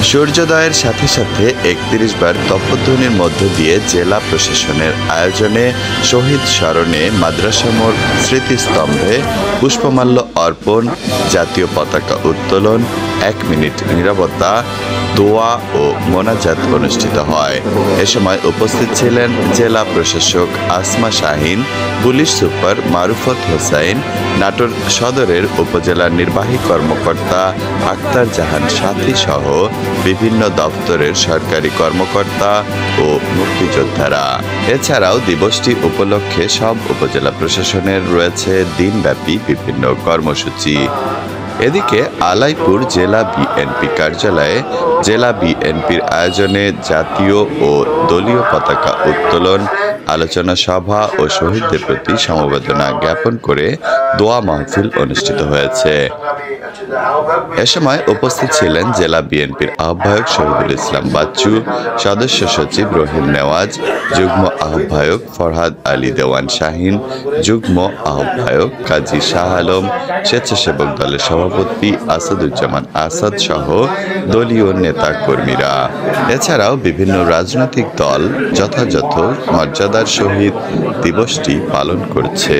সূর্যোদয়ের সাথে সাথে ৩১ বার তপ্পধ্বনির মধ্য দিয়ে জেলা প্রশাসনের আয়োজনে শহীদ স্মরণে মাদ্রাসা মোড় স্মৃতিস্তম্ভে পুষ্পমাল্য অর্পণ, জাতীয় পতাকা উত্তোলন, ১ মিনিট নীরবতা, দোয়া ও মোনাজাত অনুষ্ঠিত হয়। এ সময় উপস্থিত ছিলেন জেলা প্রশাসক আসমা শাহীন, পুলিশ সুপার মারুফত হোসাইন, নাটোর সদরের উপজেলা নির্বাহী কর্মকর্তা আক্তার জাহান সাথী সহ বিভিন্ন দপ্তরের সরকারি কর্মকর্তা ও মুক্তিযোদ্ধারা। এছাড়াও দিবসটি উপলক্ষে সব উপজেলা প্রশাসনের রয়েছে দিনব্যাপী বিভিন্ন কর্মসূচি। এদিকে আলাইপুর জেলা বিএনপি কার্যালয়ে জেলা বিএনপির আয়োজনে জাতীয় ও দলীয় পতাকা উত্তোলন, আলোচনা সভা ও শহীদদের প্রতি সমবেদনা জ্ঞাপন করে দোয়া মাহফিল অনুষ্ঠিত হয়েছে। এ সময় উপস্থিত ছিলেন জেলা বিএনপির আহ্বায়ক শহীদুল ইসলাম বাচ্চু, সদস্য সচিব রহিম নেওয়াজ, যুগ্ম আহ্বায়ক ফরহাদ আলী দেওয়ান শাহীন, যুগ্ম আহ্বায়ক কাজী শাহ আলম, স্বেচ্ছাসেবক দলের সভাপতি আসাদুজ্জামান আসাদ সহ দলীয় নেতা কর্মীরা। এছাড়াও বিভিন্ন রাজনৈতিক দল যথাযথ মর্যাদার সহিত দিবসটি পালন করছে।